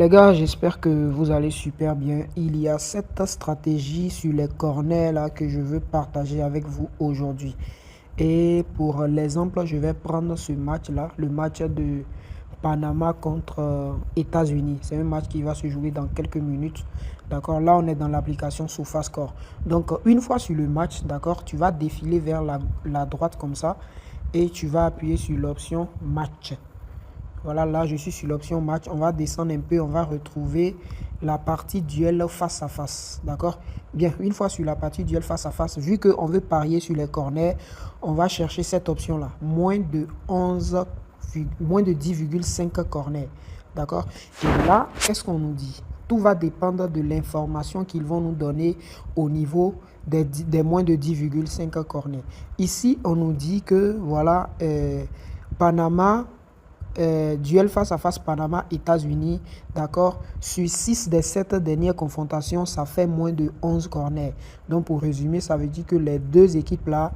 Les gars, j'espère que vous allez super bien. Il y a cette stratégie sur les corners là que je veux partager avec vous aujourd'hui. Et pour l'exemple, je vais prendre ce match-là, le match de Panama contre États-Unis. C'est un match qui va se jouer dans quelques minutes. D'accord, là on est dans l'application SofaScore. Donc une fois sur le match, d'accord, tu vas défiler vers la droite comme ça et tu vas appuyer sur l'option match. Voilà, là, je suis sur l'option match. On va descendre un peu, on va retrouver la partie duel face à face. D'accord? Bien, une fois sur la partie duel face à face, vu qu'on veut parier sur les corners, on va chercher cette option-là. Moins de 10,5 corners. D'accord? Et là, qu'est-ce qu'on nous dit? Tout va dépendre de l'information qu'ils vont nous donner au niveau des moins de 10,5 corners. Ici, on nous dit que, voilà, Panama duel face à face Panama, États-Unis, d'accord. Sur 6 des 7 dernières confrontations, ça fait moins de 11 corners. Donc, pour résumer, ça veut dire que les deux équipes-là,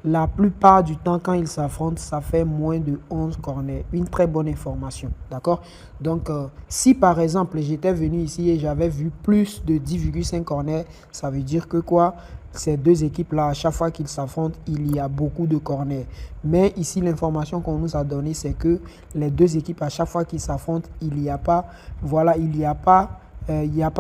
la plupart du temps, quand ils s'affrontent, ça fait moins de 11 corners. Une très bonne information, d'accord. Donc, si par exemple, j'étais venu ici et j'avais vu plus de 10,5 corners, ça veut dire que quoi? Ces deux équipes-là, à chaque fois qu'ils s'affrontent, il y a beaucoup de corners. Mais ici, l'information qu'on nous a donnée, c'est que les deux équipes, à chaque fois qu'ils s'affrontent, il n'y a pas, voilà, il n'y a pas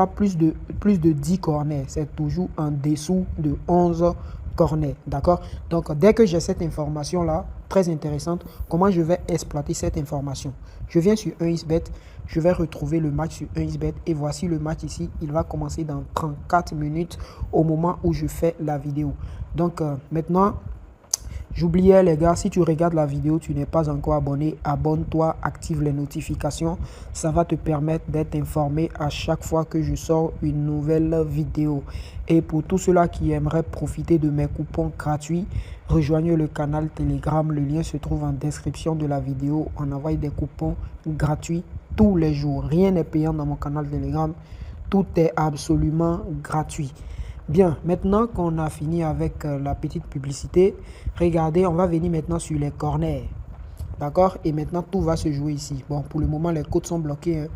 plus de 10 corners. C'est toujours en dessous de 11 corners. D'accord? Donc, dès que j'ai cette information-là, très intéressante, comment je vais exploiter cette information? Je viens sur 1xBet, je vais retrouver le match sur 1xBet et voici le match ici. Il va commencer dans 34 minutes au moment où je fais la vidéo. Donc, maintenant, j'oubliais les gars, si tu regardes la vidéo, tu n'es pas encore abonné, abonne-toi, active les notifications. Ça va te permettre d'être informé à chaque fois que je sors une nouvelle vidéo. Et pour tous ceux-là qui aimeraient profiter de mes coupons gratuits, rejoignez le canal Telegram. Le lien se trouve en description de la vidéo. On envoie des coupons gratuits tous les jours. Rien n'est payant dans mon canal Telegram. Tout est absolument gratuit. Bien, maintenant qu'on a fini avec la petite publicité, regardez, on va venir maintenant sur les corners. D'accord? Et maintenant, tout va se jouer ici. Bon, pour le moment, les codes sont bloqués, hein,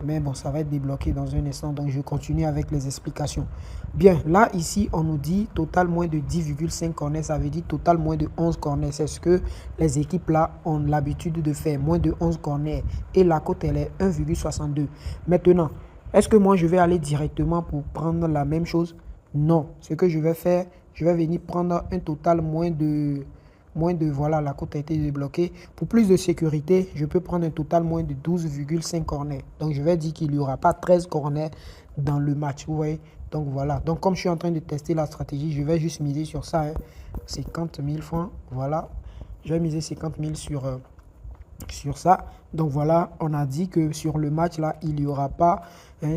mais bon, ça va être débloqué dans un instant. Donc, je continue avec les explications. Bien, là, ici, on nous dit total moins de 10,5 corners. Ça veut dire total moins de 11 corners. C'est ce que les équipes là ont l'habitude de faire. Moins de 11 corners. Et la cote, elle est 1,62. Maintenant, est-ce que moi, je vais aller directement pour prendre la même chose? Non, ce que je vais faire, je vais venir prendre un total voilà, la cote a été débloquée. Pour plus de sécurité, je peux prendre un total moins de 12,5 corners. Donc, je vais dire qu'il n'y aura pas 13 corners dans le match, vous voyez. Donc, voilà. Donc, comme je suis en train de tester la stratégie, je vais juste miser sur ça, hein. 50 000 francs, voilà. Je vais miser 50 000 sur ça. Donc voilà, on a dit que sur le match là, il n'y aura pas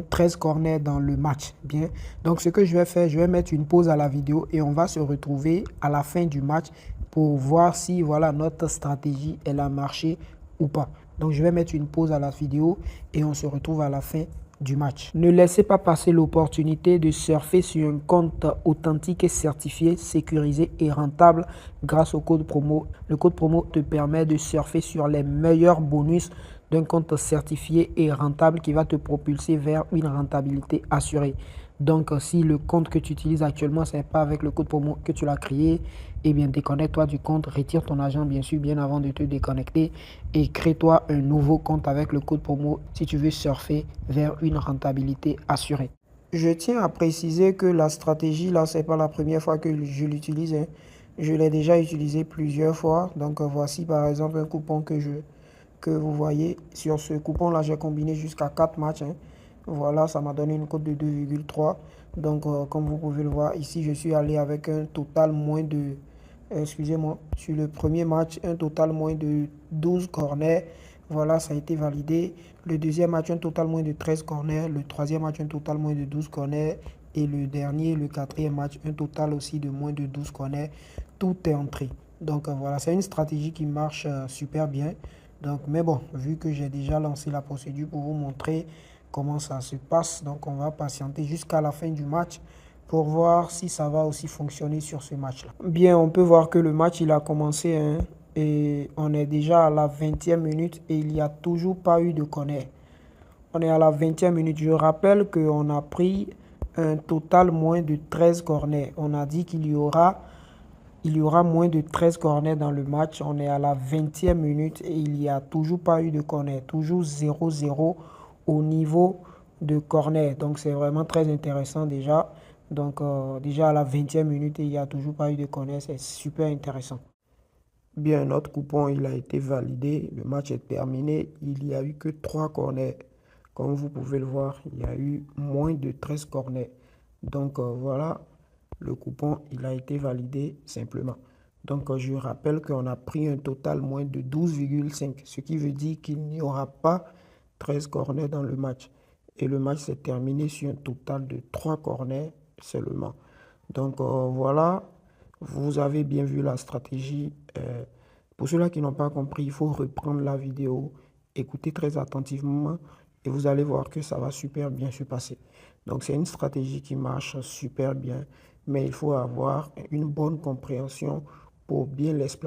13 corners dans le match. Bien. Donc ce que je vais faire, je vais mettre une pause à la vidéo et on va se retrouver à la fin du match pour voir si voilà notre stratégie elle a marché ou pas. Donc je vais mettre une pause à la vidéo et on se retrouve à la fin du match. Ne laissez pas passer l'opportunité de surfer sur un compte authentique et certifié, sécurisé et rentable grâce au code promo. Le code promo te permet de surfer sur les meilleurs bonus d'un compte certifié et rentable qui va te propulser vers une rentabilité assurée. Donc, si le compte que tu utilises actuellement, ce n'est pas avec le code promo que tu l'as créé, eh bien, déconnecte-toi du compte, retire ton argent, bien sûr, bien avant de te déconnecter et crée-toi un nouveau compte avec le code promo si tu veux surfer vers une rentabilité assurée. Je tiens à préciser que la stratégie, là, c'est pas la première fois que je l'utilise, hein. Je l'ai déjà utilisé plusieurs fois. Donc, voici par exemple un coupon que vous voyez. Sur ce coupon-là, j'ai combiné jusqu'à 4 matchs, hein. Voilà, ça m'a donné une cote de 2,3. Donc, comme vous pouvez le voir, ici, je suis allé avec un total moins de... excusez-moi, sur le premier match, un total moins de 12 corners. Voilà, ça a été validé. Le deuxième match, un total moins de 13 corners. Le troisième match, un total moins de 12 corners. Et le dernier, le quatrième match, un total aussi de moins de 12 corners. Tout est entré. Donc, voilà, c'est une stratégie qui marche super bien. Donc, mais bon, vu que j'ai déjà lancé la procédure pour vous montrer comment ça se passe, donc on va patienter jusqu'à la fin du match pour voir si ça va aussi fonctionner sur ce match-là. Bien, on peut voir que le match, il a commencé, hein, et on est déjà à la 20e minute et il n'y a toujours pas eu de corner. On est à la 20e minute. Je rappelle qu'on a pris un total moins de 13 corners. On a dit qu'il y aura moins de 13 corners dans le match. On est à la 20e minute et il n'y a toujours pas eu de corner. Toujours 0-0 au niveau de corner. Donc c'est vraiment très intéressant déjà. Donc déjà à la 20e minute et il n'y a toujours pas eu de corner. C'est super intéressant. Bien, notre coupon, il a été validé. Le match est terminé. Il n'y a eu que 3 corners. Comme vous pouvez le voir, il y a eu moins de 13 corners. Donc voilà, le coupon, il a été validé simplement. Donc je rappelle qu'on a pris un total moins de 12,5, ce qui veut dire qu'il n'y aura pas 13 corners dans le match. Et le match s'est terminé sur un total de 3 corners seulement. Donc voilà, vous avez bien vu la stratégie. Pour ceux-là qui n'ont pas compris, il faut reprendre la vidéo, écouter très attentivement et vous allez voir que ça va super bien se passer. Donc c'est une stratégie qui marche super bien, mais il faut avoir une bonne compréhension pour bien l'expliquer.